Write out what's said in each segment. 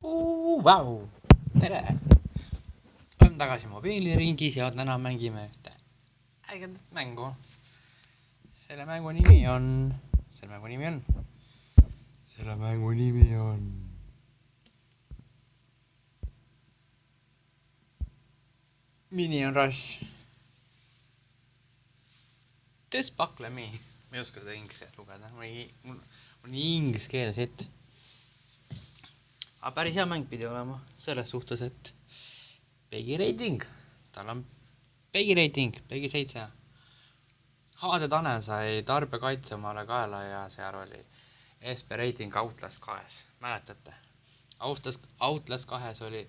Vau! Tere! Oleme tagasi mobiiliringis ja täna mängime ühte ägedat mängu. Selle mängu nimi on... Minion Rush. Despacle me. Ma ei oska seda inglise lugeda. Mul on nii inglise keeles ette. Aga päris hea mäng pidi olema. Selles suhtes, et Pegi rating. Tal on Pegi rating. Pegi 7. HD Tanel sai tarbekaitse omale kaela ja seal oli SP rating Outlast 2. Mäletate? Outlast 2 oli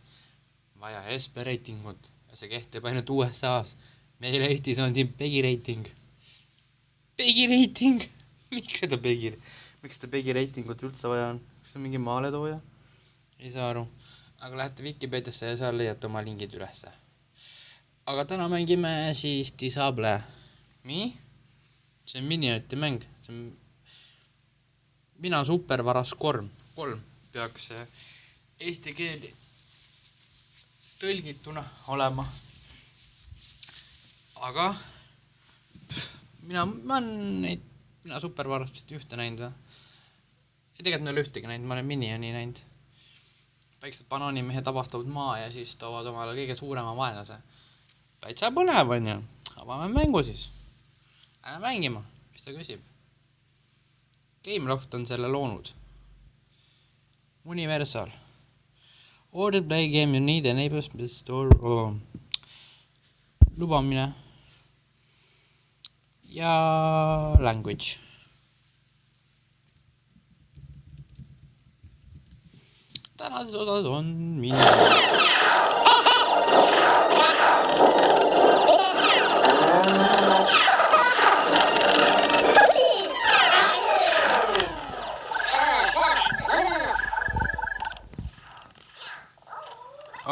vaja SP ratingut ja see kehtib ainult USA-s. Meil Eestis on siin Pegi rating. Pegi rating? Miks seda Pegi ratingut üldse vaja on? Kas on mingi maaletooja? Ei saa aru. Aga lähete Wikipediasse ja seal leiate oma lingid ülesse. Aga täna mängime siis Disable. Nii? See on minionite mäng. See on... Mina supervaras 3 peaks eesti keeli tõlgituna olema. Aga mina supervarast vist ühte näinud. Ja tegelikult ma ei ole ühtegi näinud, ma olen minioni näinud. Väiksed banaanimehed avastavad maa ja siis toovad omale kõige suurema vaenlase. Täitsa põnev on ju. Avame mängu siis. Lähme mängima, mis ta küsib. Gameloft on selle loonud. Universal. Order play game, you need enables store lubamine ja language. Tänases osas on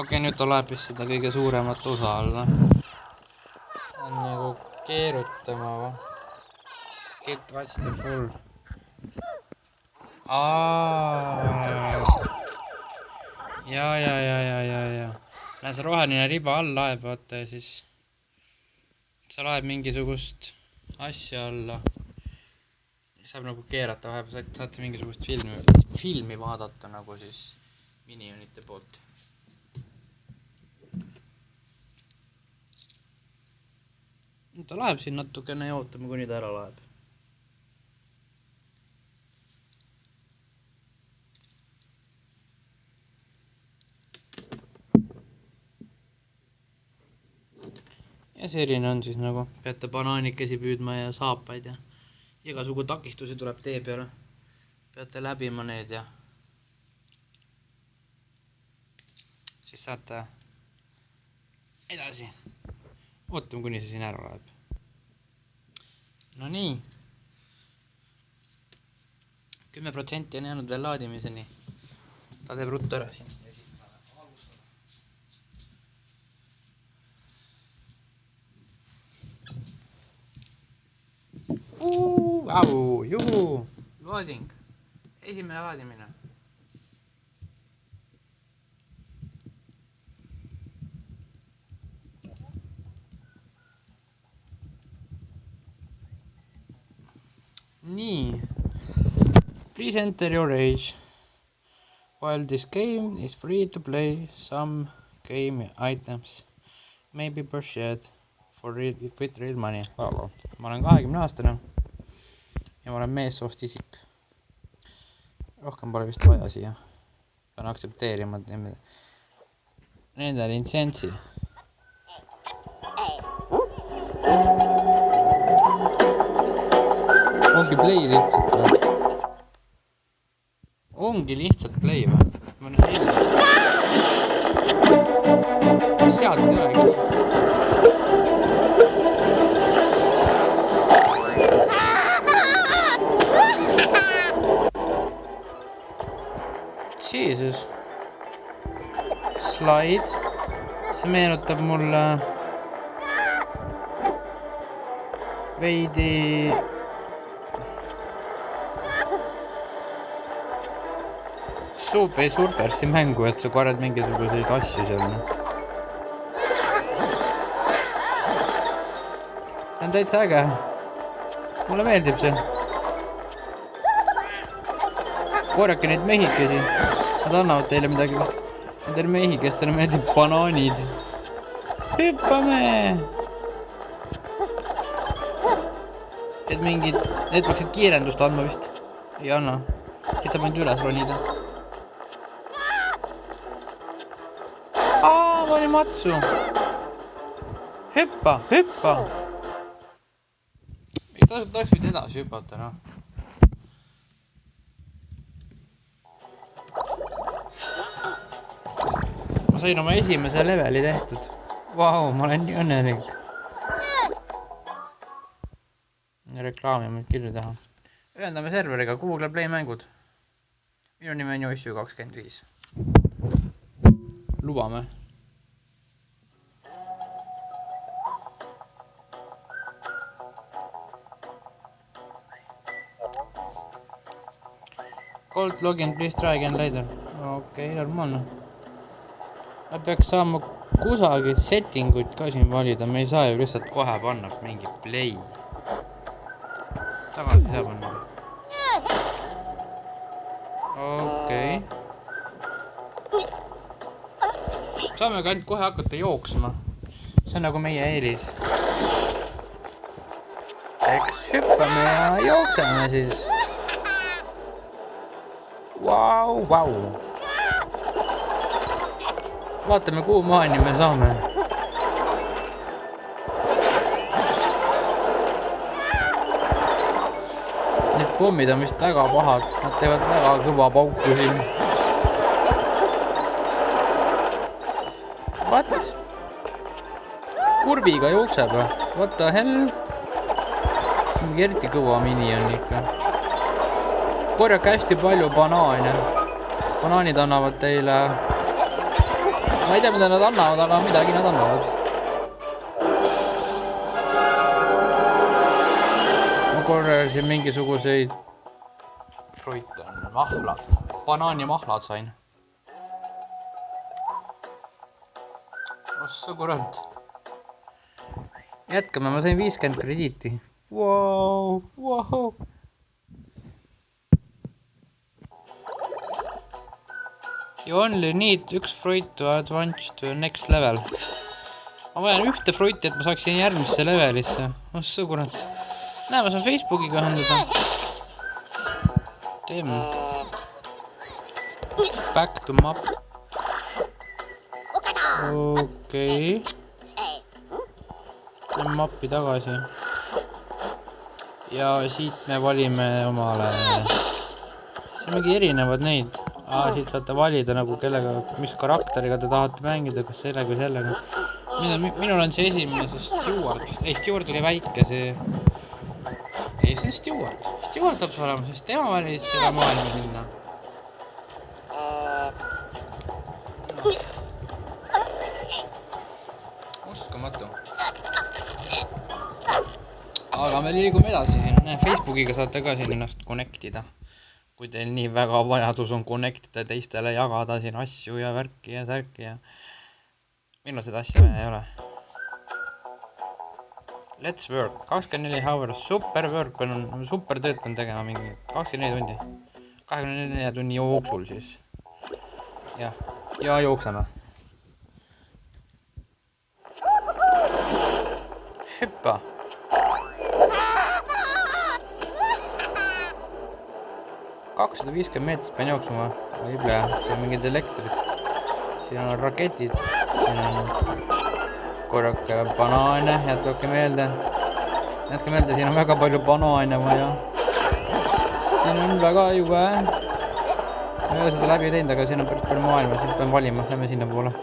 Okei, nüüd ta läheb vist seda kõige suuremat osa alla. On nagu keerutama või? Get watch the full. Ja. Näe, see roheline riba all laeb, vaata ja siis see laeb mingisugust asja alla. Saab nagu keerata vahepeal, saate mingisugust filmi vaadata nagu siis minionite poolt. Ta laeb siin natukene ja ootame, kuni ta ära laeb. Ja selline on siis nagu, peate banaanikesi püüdma ja saapaid ja igasugu takistusi tuleb tee peale. Peate läbima need ja siis saate edasi. Ootame, kuni see siin ära laeb. No nii. 10% on jäänud veel laadimiseni. Ta teeb ruttu ära siin. Juhu! Loading. Esimene laadimine. Nii. Please enter your age. While this game is free to play, some game items may be purchased for with real money. Ma olen 20-aastane ja ma olen meessoost isik. Rohkem pole vist vaja siia. Pean aktsepteerima nende litsentsi. Ongi play lihtsalt või? Ongi lihtsalt play või? Ma olen hilja. Sealt ei olegi. Jesus. Slide. See meenutab mulle veidi Subway Surfersi mängu, et sa korjad mingisuguseid asju seal. See on täitsa äge. Mulle meeldib see. Korjake neid mehikesi. Nad annavad teile midagi vist. Nendel mehikestele meeldib banaanid. Hüppame! Et mingid... Need peaksid kiirendust andma vist. Ei anna. Siit saab ainult üles ronida. Ma olin matsu. Hüppa, hüppa! Ei tahaks võid edasi hüpata, noh. Ma sain oma esimese leveli tehtud. Vau, ma olen nii õnnelik. Reklaami võid kirju teha. Ühendame serveriga Google Play mängud. Minu nimi on Joissu25. Lubame. Cold login, please try again later. Okei, normaalne. Ma peaks saama kusagil settinguid ka siin valida. Me ei saa ju lihtsalt kohe panna mingi play. Tagasi ei saa panna. Okei. Saame ka ainult kohe hakata jooksma. See on nagu meie eelis. Eks hüppame ja jookseme siis. Vau. Vaatame, kuhu maani me saame. Need pommid on vist väga pahad. Nad teevad väga kõva pauku siin. What? Kurviga jookseb. What the hell? See on eriti kõva mini on ikka. Korjake hästi palju banaane. Banaanid annavad teile... Ma ei tea, mida nad annavad, aga midagi nad annavad. Ma korjasin mingisuguseid... Fruit on mahlad. Banaani mahlad sain. Ossa kurat. Jätkame, ma sain 50 krediiti. Wow. You only need üks fruit to advance to next level. Ma vajan ühte fruiti, et ma saaksin järgmisse levelisse. Ossa kurat. Näe, ma saan Facebookiga ühendada. Teeme. Back to map. Okei. Lähen mappi tagasi. Ja siit me valime omale. See on mingi erinevad neid. Siit saate valida nagu kellega, mis karakteriga te tahate mängida, kas sellega või sellega. Minul on see esimene, see Stewart. Ei, Stewart oli väike, see... Ei, see on Stewart. Stewart peab see olema, sest tema valis selle maailma sinna. Uskamatu. Aga me liigume edasi siin. Facebookiga saate ka siin ennast connectida. Kui teil nii väga vajadus on connectida teistele, jagada siin asju ja värki ja särki ja... Minul seda asja vaja ei ole. Let's work. 24 hours. Super work. Super tööd pean tegema mingi 24 tundi. 24 tunni jooksul siis. Ja jookseme. Hüppa. $250 meetrit pean jooksma. Võib-le, siin on mingid elektrid. Siin on raketid. Siin on korrake banaane. Jätkake meelde. Siin on väga palju banaane vaja. Siin on väga jube. Ma ei ole seda läbi teinud, aga siin on päris palju maailma. Siin pean valima. Lähme sinna poole.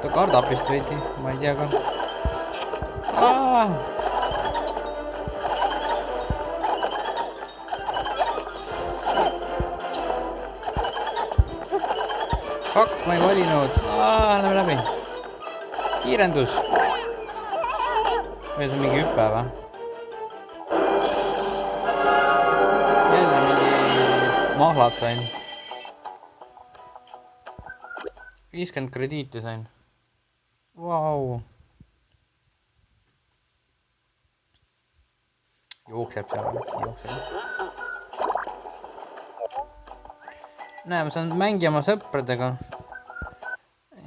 Ta kardab vist veidi. Ma ei tea ka. Fuck, ma ei valinud. Lähme läbi. Kiirendus. Või see on mingi hüpe või? Jälle mahlad sain. 50 krediiti sain. Vau. Jookseb seal. Näe, ma saan mängida oma sõpradega.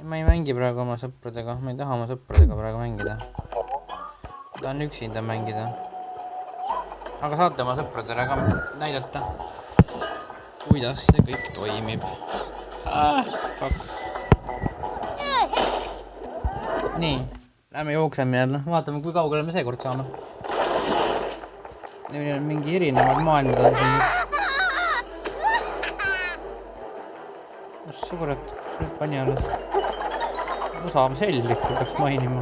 Ma ei mängi praegu oma sõpradega. Ma ei taha oma sõpradega praegu mängida. Ma tahan üksinda mängida. Aga saate oma sõpradele ka näidata, kuidas see kõik toimib. Fuck. Nii, lähme jookseme jälle. Vaatame, kui kaugele me seekord saame. Neil on mingi erinevad maailmad on siin just. Kus see kurat, kus nüüd pani alles? Osav sellik, kui peaks mainima.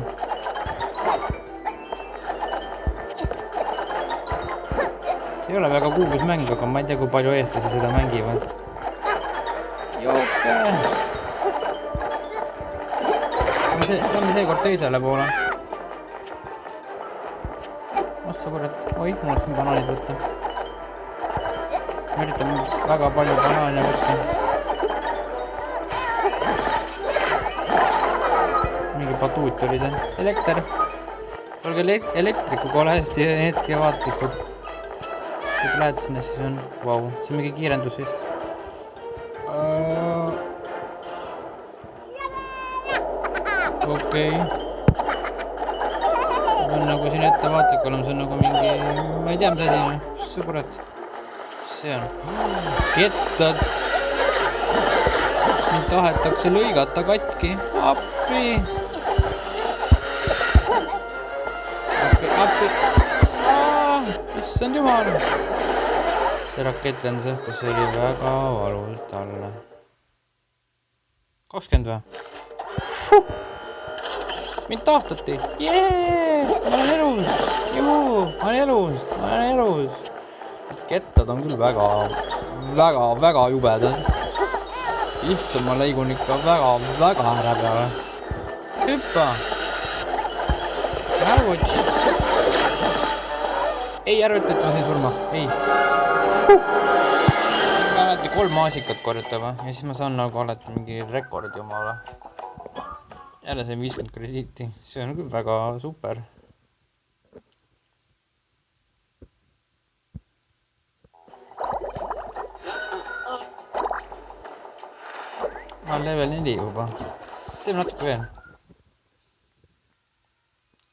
See ei ole väga kuulus mäng, aga ma ei tea, kui palju eestlasi seda mängivad. Jookske! Lähme seekord teisele poole. Ossa kurat, oi, mul on banaanid võtta. Ma üritan väga palju banaane võtta. Mingi patuut oli see. Elekter. Olge elektrikuga ole hästi hetke vaatlikud. Kui te lähete sinna, siis on... Vau, see on mingi kiirendus vist. Okei. On nagu siin ettevaatlik olema, see on nagu mingi... Ma ei tea, mida siin. See kurat. See on... Kettad. Mind tahetakse lõigata katki. Appi. Appi. Issand jumal. See rakett lendas õhku, see oli väga valult alla. 20 või? Mind tahtati. Jee! Ma olen elus. Juhu! Ma olen elus. Kettad on küll väga jubedad. Issand, ma leigun ikka väga ära peale. Hüppa! Ärvuts! Ei, ära ütle, et ma sain surma. Ei. Ma alati 3 maasikat korjatama ja siis ma saan nagu alati mingi rekordi omale. Jälle sain 50 krediiti. See on küll väga super. Ma olen level 4 juba. Teeme natuke veel.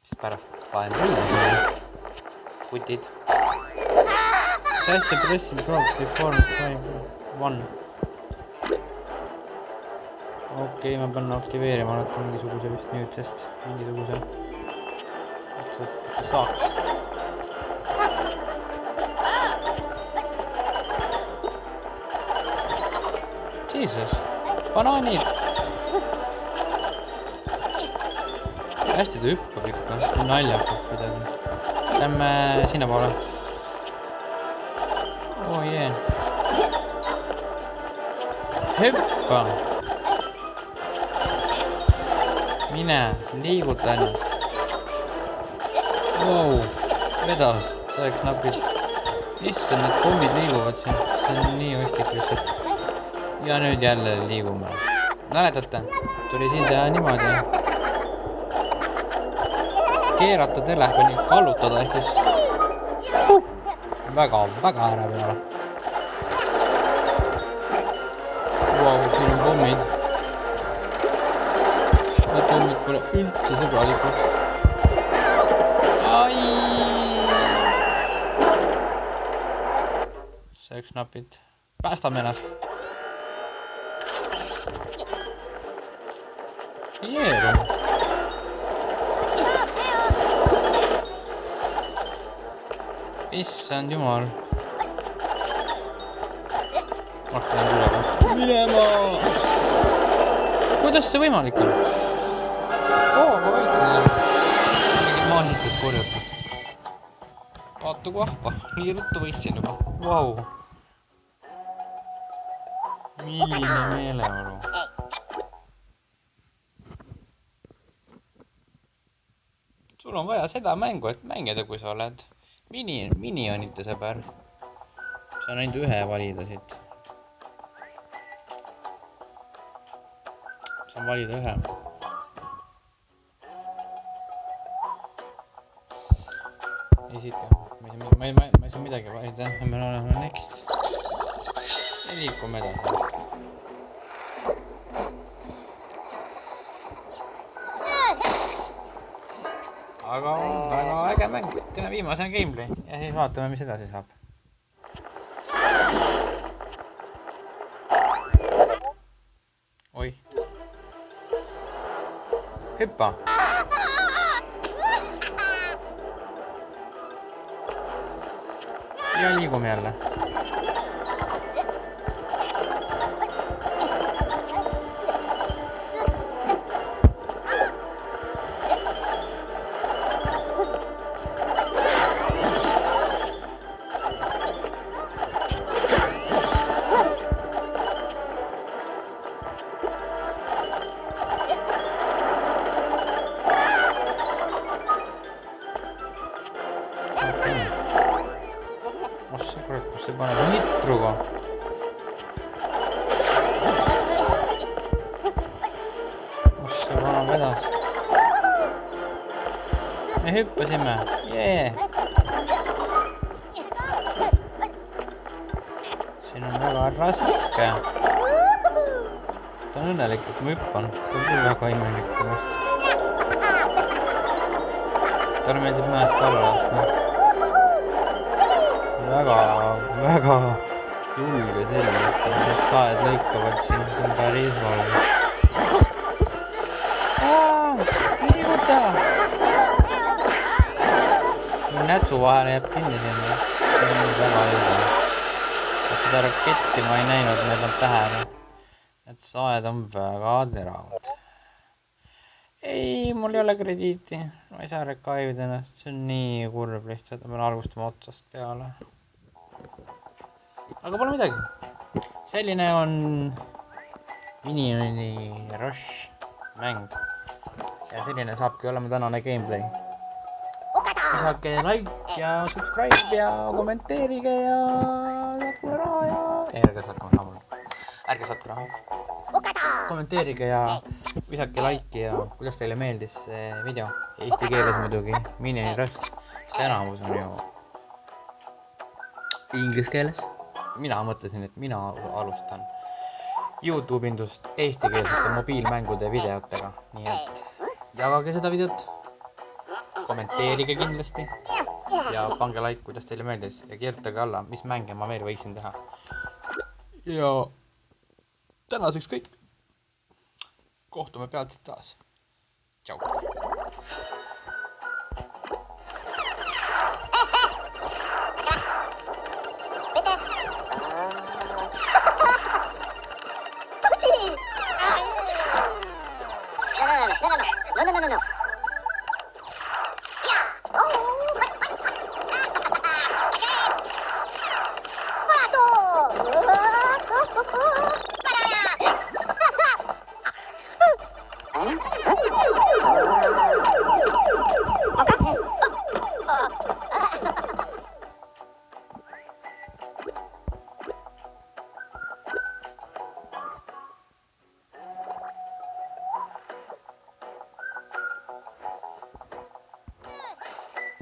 Siis pärast paen rõõma. Putid. Just pressing probe before time 1. Okei, ma pean aktiveerima alati mingisuguse vist nüüd, sest mingisuguse et ta saaks. Jesus, banaanid! Hästi ta hüppab ikka, naljakalt midagi. Lähme sinna poole. Oh jee. Hüppa! Mine, liiguta ennast. Wow, vedas, see oleks napid. Issand, need pommid liiguvad siin. See on nii ostik lihtsalt. Ja nüüd jälle liigume. Mäletate, tuli siin teha niimoodi. Keerata telefoni, kallutada ehk siis väga ära peale. Wow, siin on pommid. Need pommid pole üldse sõbralikud. Ai! See üks napid. Päästame ennast. Jeeru. Issand jumal. Mark lähen tulema. Minema! Kuidas see võimalik on? Ma võitsin jälle. Mingid maasikud korjatud. Vaata kui vahva. Nii ruttu võitsin juba. Vau. Milline meeleolu. Sul on vaja seda mängu, et mängida, kui sa oled. Minionite sõber. Saan ainult ühe valida siit. Saan valida ühe. Esitke. Ma ei saa midagi valida. Me oleme next. Ja liikume edasi. Aga on väga äge mäng. Teeme viimasena gameplay ja siis vaatame, mis edasi saab. Oi. Hüppa. Ja liigume jälle. Kus see paneb nitruga. Kus see paneb edasi. Me hüppasime. Jee. Siin on väga raske. Ta on õnnelik, et ma hüppan. See on küll väga imelik temast. Talle meeldib mäest alla lasta. väga julge selline, et need saed lõikavad siin, see on päris valmis. Liiguta! Nätsu vahele jääb kinni sinna, see on väga julge. Seda raketti ma ei näinud, need on tähele. Need saed on väga teravad. Ei, mul ei ole krediiti, ma ei saa rekaivida ennast, see on nii kurb lihtsalt, ma pean algustama otsast peale. Aga pole midagi. Selline on Minioni Rush mäng. Ja selline saabki olema tänane gameplay. Saake like ja subscribe ja kommenteerige ja saatke mulle raha ja... Ärge saatke raha. Kommenteerige ja visake like ja kuidas teile meeldis see video. Eesti keeles muidugi. Minioni Rush. See enamus on ju inglise keeles. Mina mõtlesin, et mina alustan YouTube indust eestikeelsete mobiilmängude videotega. Nii et jagage seda videot, kommenteerige kindlasti ja pange like, kuidas teile meeldis ja kirjutage alla, mis mänge ma veel võiksin teha. Ja tänaseks kõik. Kohtume peatselt taas. Tšau.